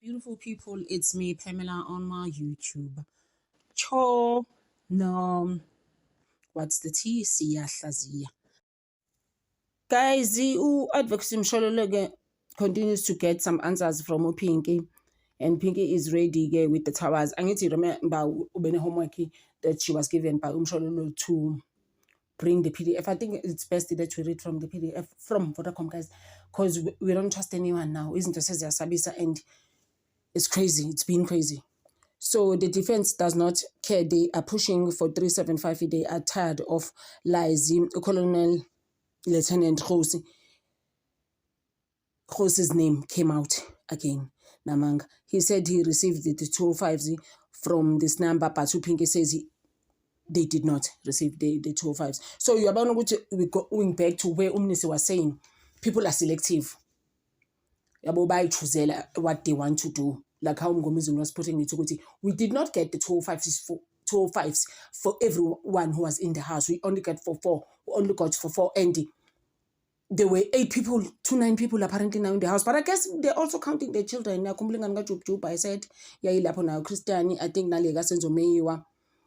Beautiful people, it's me, Pamela, on my YouTube. Cho, no, what's the T? Siyahlaziya. Guys, Advocacy Msholologe continues to get some answers from Pinky, and Pinky is ready with the towers. I need to remember when homework that she was given by Mshololo to bring the PDF. I think it's best that we read from the PDF from Vodacom, guys, because we don't trust anyone now. Isn't it? Says Sabisa, and it's crazy. It's been crazy. So the defense does not care. They are pushing for 375. They are tired of lies. Colonel Lieutenant Khosi's name came out again. Namanga. He said he received the 205s from this number, but Pinky says they did not receive the 205s. So you're about to be going back to where Umnisi was saying people are selective. What they want to do, like how Mgomizun was putting it to we did not get the 205s for everyone who was in the house. We only got for 4. We only got for 4, and there were 8 people, 9 people apparently now in the house. But I guess they're also counting their children. I said, now Christiani, I think Nalega Senzo Meyiwa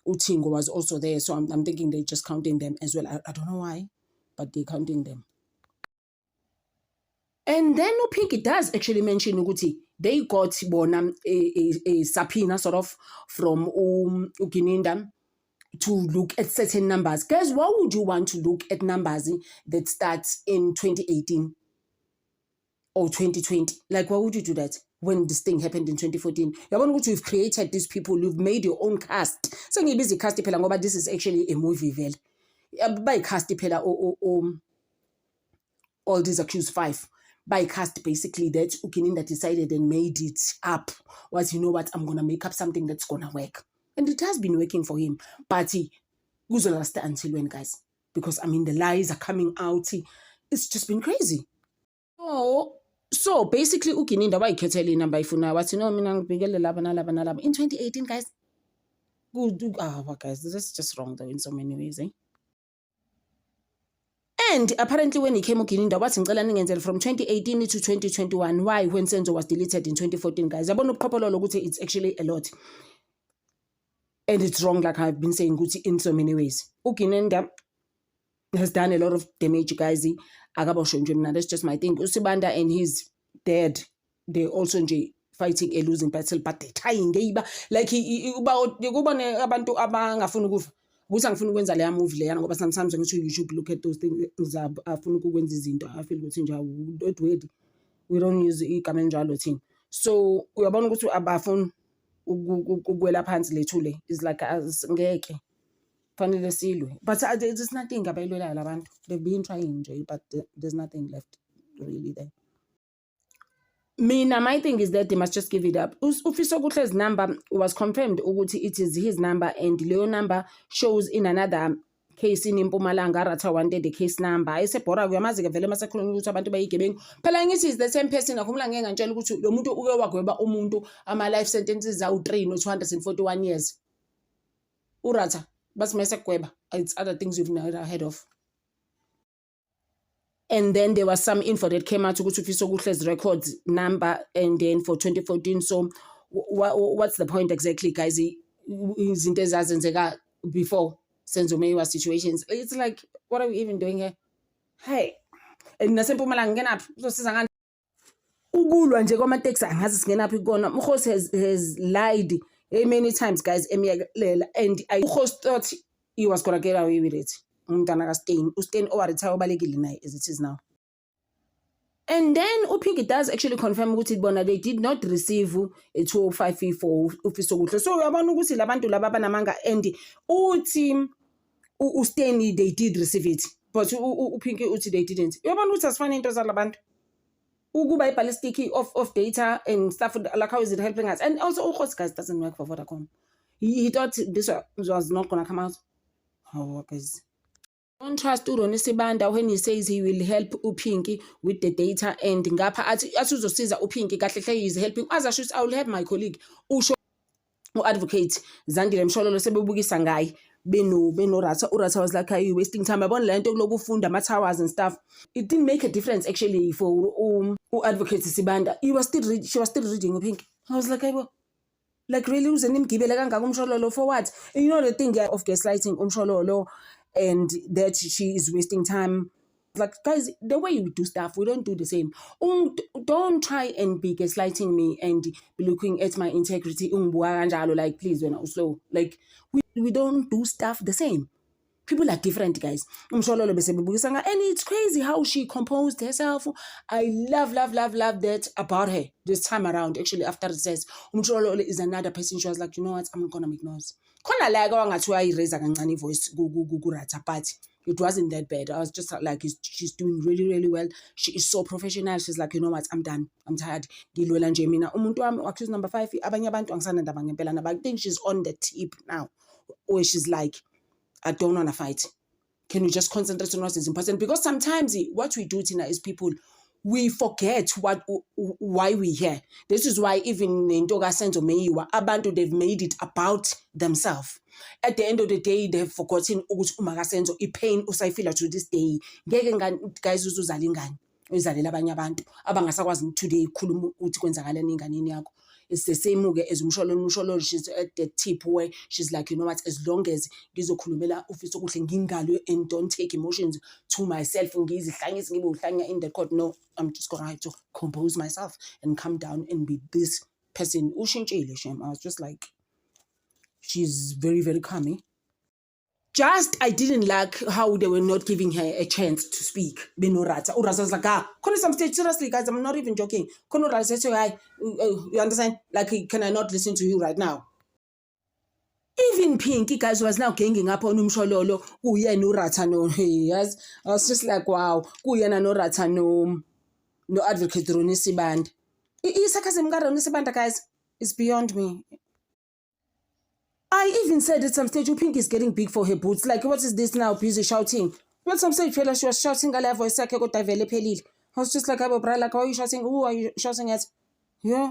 Utingo was also there. So I'm thinking they're just counting them as well. I don't know why, but they're counting them. And then Pinky does actually mention Uguti. They got a subpoena sort of from Ukininda to look at certain numbers. Guys, why would you want to look at numbers that starts in 2018 or 2020? Like, why would you do that when this thing happened in 2014? You've created these people, you've made your own cast. So you're busy cast but this is actually a movie, by cast all these accused 5. By cast, basically, that Ukininda decided and made it up. Was, you know what, I'm going to make up something that's going to work. And it has been working for him. But he goes last until when, guys? Because, I mean, the lies are coming out. It's just been crazy. So basically, Ukininda, why can't tell you number if you know what, you know, in 2018, guys. Guys, that's just wrong, though, in so many ways, eh? And apparently when he came Ukininda, what's in from 2018 to 2021, why when Senzo was deleted in 2014, guys? It's actually a lot. And it's wrong, like I've been saying, in so many ways. Ukininda has done a lot of damage, guys. That's just my thing. Usibanda and his dad, they also fighting a losing battle, but they're trying. Like ukuthi angifuni ukwenza leya movie leya ngoba sometimes ngisho YouTube look at those things afuna ukwenza izinto I feel ukuthi nje we don't use igama enjalo thina so uyabona ukuthi abafuni ukuwela phansi lethu le is like ngeke fanele silwe but there's nothing abayilwelayo labantu they've been trying nje but there's nothing left really there. My thing is that they must just give it up. Ufiso Kutle's number was confirmed ukuthi it is his number, and Leo number shows in another case in Mpumalanga. Ratha wanted the case number. I say bora kuyamazi ke vele masekhuluma ukuthi abantu bayigebengu. Phela ngithi is the same person akhumula ngeke ngantshela ukuthi lo muntu uke wagweba umuntu ama life sentences awu 3 no 241 years. Uratha basimese gweba. It's other things you've never heard of. And then there was some info that came out to Fiso Kutle's records number, and then for 2014. So what's the point exactly, guys? Before Senzo Meyiwa situations. It's like, what are we even doing here? Hey, and Nasempumalanga ngena so sizanga ukulwa nje kwamateksi angazi singena phi kona. Mkhosi has lied many times, guys, and Mkhosi thought he was going to get away with it. Ustain owaretha obalekile naye as it is now. And then Pinky does actually confirm ukuthi bona they did not receive a 205 fee for Ufiso Kutle. So uyabona ukuthi labantu laba banamanga and uthi Ustain they did receive it but Pinky uthi they didn't. Uyabona ukuthi asifana into zalabantu ukuba ballistic of data and stuff, like how is it helping us? And also Ukhosi, guys, doesn't work for Vodacom. He thought this was not going to come out. Guys, don't trust Uronisibanda when he says he will help Pinky with the data, and ngapha asuzosiza Pinky kahle hle is helping as I will have my colleague usho advocate Zandile Mshololo sebebukisa ngaye beno Ratha. Uratha was like, are you wasting time? Abona lento lokufunda ama towers and stuff. It didn't make a difference actually for advocate Sibanda. She was still reading Pinky. I was like, like really uzenimgibele kangaka umshololo for what? And you know the thing of gaslighting umshololo and that she is wasting time. Like, guys, the way you do stuff, we don't do the same. Don't try and be gaslighting me and be looking at my integrity. Like, please, when I was slow. Like, we don't do stuff the same. People are different, guys. And it's crazy how she composed herself. I love that about her this time around. Actually, after it says Umshololo is another person, she was like, you know what, I'm gonna make noise. Khona la kwangathiwa ireza kancane voice kuRata, but it wasn't that bad. I was just like, she's doing really well. She is so professional. She's like, you know what, I'm done. I'm tired. Ngilwela nje mina. Umuntu wami accused number 5. Abanye abantu angisanandaba ngempela nabo. I think she's on the tip now, where she's like, I don't want to fight. Can we just concentrate on what is important? Because sometimes what we do, Tina, is people, we forget why we're here. This is why even in Toga Senzo Meiwa, Abantu, they've made it about themselves. At the end of the day, they've forgotten Umagasenzo, pain usayifila to this day. Guys, uzalingani. Uzalela abanye abantu abangasakwazi today khuluma uthi kwenzakaleni enganeni yakho. It's the same as Umshololo. She's at the tip where she's like, you know what, as long as ngizokhulumela ufisa ukuhle ngingalo and don't take emotions to myself in the court. No, I'm just gonna have to compose myself and come down and be this person. I was just like, she's very calming. Just, I didn't like how they were not giving her a chance to speak. Urata was like, some stage, seriously, guys, I'm not even joking. You understand? Like, can I not listen to you right now? Even Pinky, guys, was now ganging up on Umshololo. Urata no. Yes, I was just like, wow. No Rata no advocate Ronisi band. Guys, it's beyond me. I even said at some stage, Pink is getting big for her boots. Like, what is this now? Busy shouting. At some stage, she was shouting a level. I was just like, like, why are you shouting? Who are you shouting at? Yeah,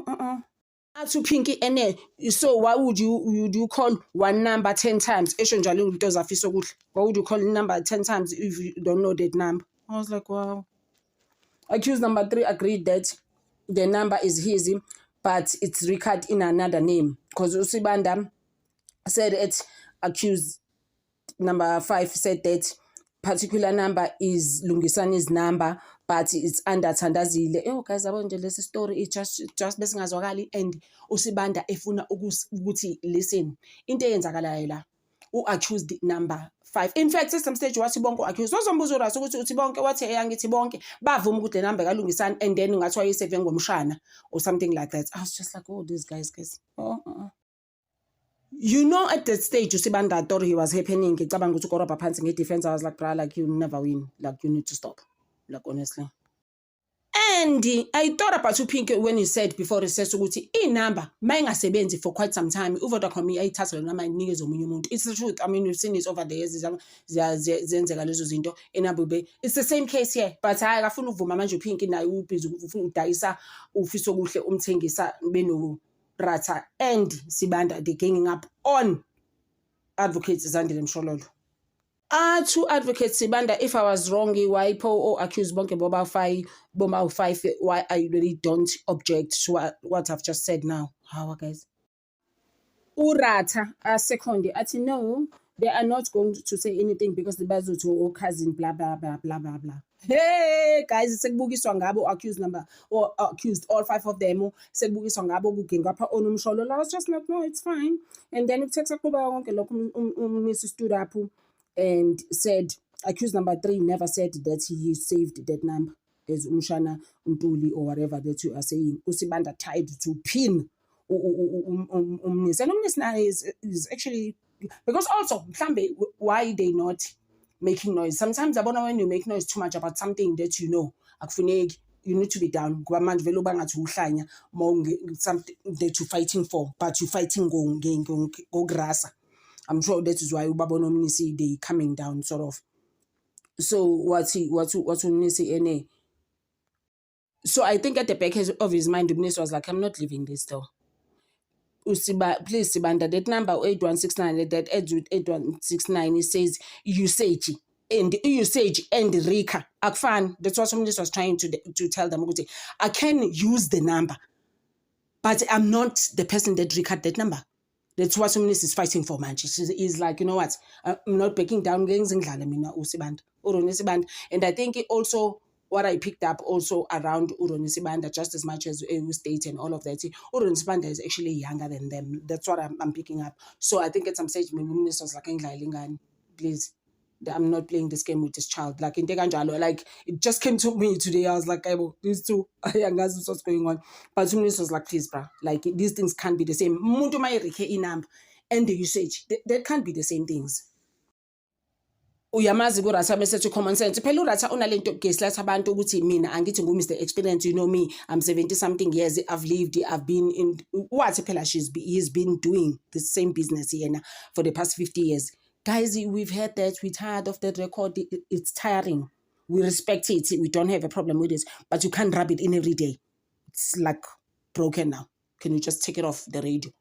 To Pinky, and so why would you call one number 10 times? Why would you call number 10 times if you don't know that number? I was like, wow. Accused number 3 agreed that the number is his, but it's recorded in another name. Because Usibanda said it, accused number 5 said that particular number is Lungisani's number, but it's under Thandazile. Oh, guys, I want to listen story. It's just besingazwakali and Usibanda efuna ukuthi listen. Into eyenzakalayo la. Accused number 5. In fact, at some stage wathi bonke accused. Wazombuza uRasa ukuthi uthi bonke wathi ngithi bonke bavuma ukuthi le number kaLungisani and then ngathiwa yiseve ngomshana or something like that. I was just like, oh, these guys. You know, at that stage, Usibanda thought he was happening. Defense. I was like, bro, like, you never win. Like, you need to stop. Like, honestly. And I thought about you, Pink, when you said before the says number, sebenzi for quite some time. Over the community, I touched on my niggas or it's the truth. I mean, we've seen this over the years. It's the same case here. But I have to Pink in I will be Daisa, Ufiso Umtengisa, Beno. Rata and Sibanda, they ganging up on advocates Zandi Mshololo. To advocate Sibanda, if I was wrong, why or accuse Bonke Boba 5, why I really don't object to what I've just said now. How, guys? Urata, second, no, they are not going to say anything because the Bazuto or cousin, blah, blah, blah, blah, blah, blah. Hey, guys, sekubukiswa ngabo accused number or accused all 5 of them. Sekubukiswa ngabo kugengapha on Umshololo. I was just like, no, it's fine. And then it takes a kuba wonke lokho Mrs. stood up and said accused number 3 never said that he saved that number as Umshana Untuli or whatever that you are saying. Usibanda tried to pin Umnis. And Umnis is actually because also why they not making noise. Sometimes when you make noise too much about something that you know, you need to be down. Something that you're fighting for, but you're fighting go grasa. I'm sure that is why Ubabo see they coming down sort of. So what's say? So I think at the back of his mind, Umnis was like, I'm not leaving this though. Please, Sibanda, that number 8169, that ends with 8169, it says usage and Rika. Akfan, that's what somebody was trying to tell them. I can use the number, But I'm not the person that recut that number. That's what Umnis is fighting for, man. She's like, you know what? I'm not backing down. And I think it also, what I picked up also around Uronisibanda, just as much as State and all of that, Uronisibanda is actually younger than them. That's what I'm picking up. So I think at some stage, maybe Umnis was like, please, I'm not playing this game with this child. Like in Teganjalo, like it just came to me today. I was like, these two young guys, what's going on? But Umnis was like, please, bro, like these things can't be the same. And the usage, that can't be the same things. Uyamazi kuRatha message common sense. Phela uRatha unalento geslatha abantu ukuthi mina angithi Mr. Experience, you know me, I'm 70 something years, I've lived, I've been in what phela he's been doing the same business here for the past 50 years. Guys, we've heard that, we're tired of that record. It's tiring. We respect it. We don't have a problem with it, but you can't rub it in every day. It's like broken now. Can you just take it off the radio?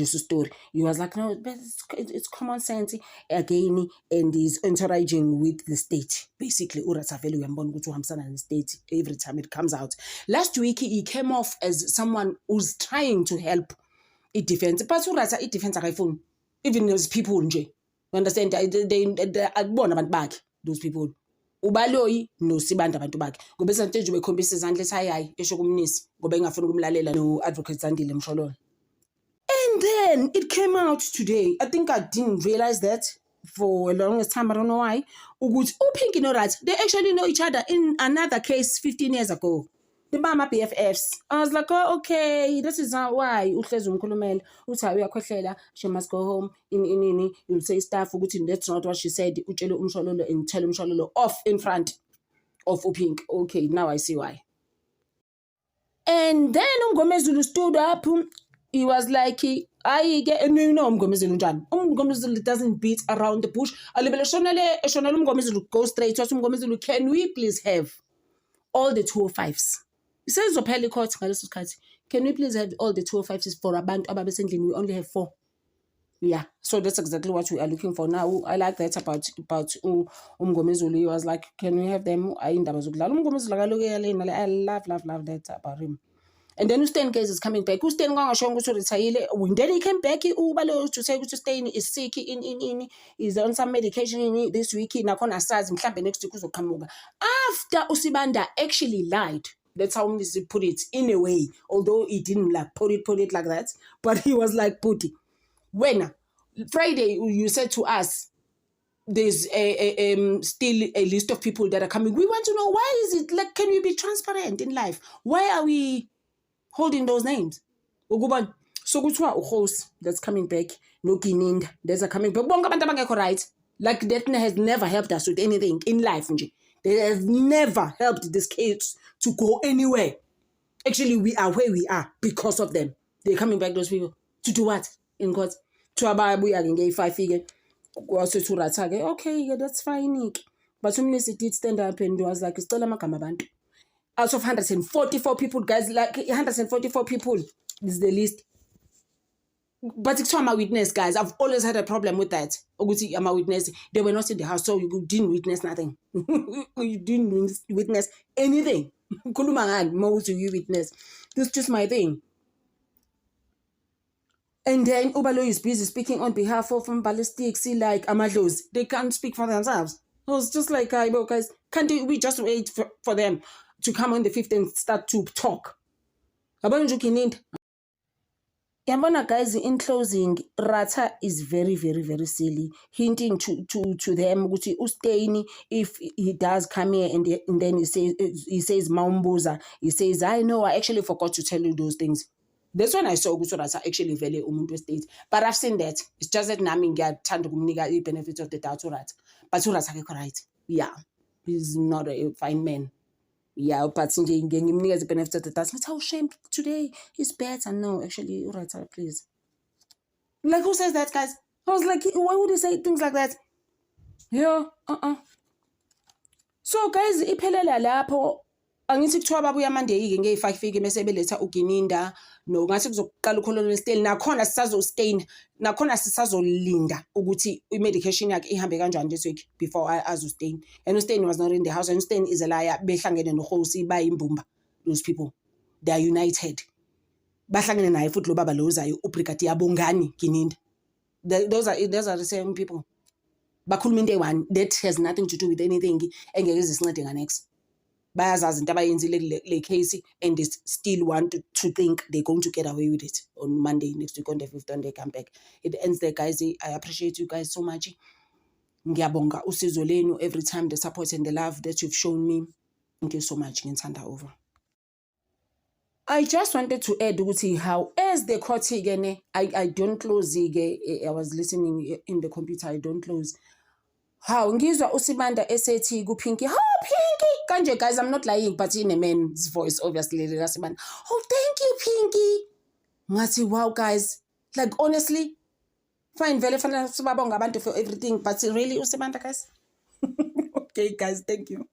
Story. He was like, no, but it's common sense again, and he's interacting with the state. Basically, uRatha vele uyambona ukuthi uhambisana nestate every time it comes out. Last week, he came off as someone who's trying to help it defense. But uRatha it defense akayifuni. Even those people nje. You understand? They akubona abantu bakhe, those people. Ubaloyi noSibanda abantu bakhe. Ngoba esanteje bekhombisa izandla esayayi esho kumnisi ngoba engafuni ukumlalela no advocate Zandile Mshololo. And then it came out today. I think I didn't realize that for a longest time. I don't know why. Pinky noRatha, they actually know each other in another case 15 years ago. The Mama BFFs. I was like, oh, okay, this is not why. She must go home. You'll say stuff. That's not what she said. And tell Mshololo off in front of Pink. Okay, now I see why. And then Mngomezulu stood up. He was like, I get a new Mngomezulu Jan. Mngomezulu doesn't beat around the bush. Mngomezulu go straight to Mngomezulu. Can we please have all the 205s? He says, can we please have all the 205s for Abantu Ababesendlini? We only have 4. Yeah, so that's exactly what we are looking for now. I like that about Mngomezulu. He was like, can we have them? I love that about him. And then Usten case is coming back. Usten when then he came back, to say Usten is sick is on some medication this week. Nakona starts next week. After Usibanda actually lied. That's how he put it in a way. Although he didn't like put it like that, but he was like put it. When Friday you said to us, there's still a list of people that are coming. We want to know why is it like? Can we be transparent in life? Why are we holding those names? So host that's coming back, no Gininda, there's a coming back. Right? Like that has never helped us with anything in life. They have never helped this kids to go anywhere. Actually, we are where we are because of them. They're coming back, those people. To do what? In court. To Ababu again, 5 figure. Also to Ratha. Okay, yeah, that's fine. But some did stand up and was like, still a Makamabantu. Out of 144 people, guys, like 144 people is the list. But it's my witness, guys. I've always had a problem with that. I'm a witness. They were not in the house, so you didn't witness nothing. You didn't witness anything. Most of you witness. This is just my thing. And then Ubalo is busy speaking on behalf of ballistics. See, like Amadlos, they can't speak for themselves. I was just like, guys, can't we just wait for them to come on the 5th and start to talk? Guys, in closing, Ratha is very, very, very silly, hinting to them, Usteini, if he does come here and then he says Maumbuza, he says, I know, I actually forgot to tell you those things. That's when I saw Ratha actually very umuntu state. But I've seen that. It's just that Nami trying to benefits of the doubt to Ratha. But Ratha right. Yeah. He's not a fine man. Yeah, but getting him the benefit of the doubt. But how shame today he's better. No, actually, Ratha, please. Like who says that, guys? I was like, why would he say things like that? Yeah, So guys, iphelela lapho. Angithi kuthiwa babuya Monday nge5 fike mase beletha uGininda no ngathi kuzoqala ukholo lestay nakhona sisazolinda ukuthi imedication yakhe ihambe kanjani this week before azustay. And uStain was not in the house, and uStain is a liar. Behlangene noHosi bayimbumba those people. they are united. Bahlangene naye futhi lo baba lo uzayo uBrigadier Bongani Gininda. Those are the same people. Bakhuluma into eyi-one that has nothing to do with anything engeke zisincede nganex. Bayazazi into abayenzile le case and they still want to think they're going to get away with it on Monday next week on the 5th when they come back. It ends there, guys. I appreciate you guys so much. Ngiyabonga usizo lenu every time, the support and the love that you've shown me. Thank you so much. Ngithanda over. I just wanted to add how as the court again, I don't close again. I was listening in the computer. I don't close. How ngizwa uSibanda esethi kuPinky, "Oh Pinky." Kanje guys, I'm not lying, but in a man's voice obviously. "Oh, thank you Pinky." Ngathi wow guys, like honestly, fine vele fanele sibabonga abantu for everything, but really uSibanda guys. Okay guys, thank you.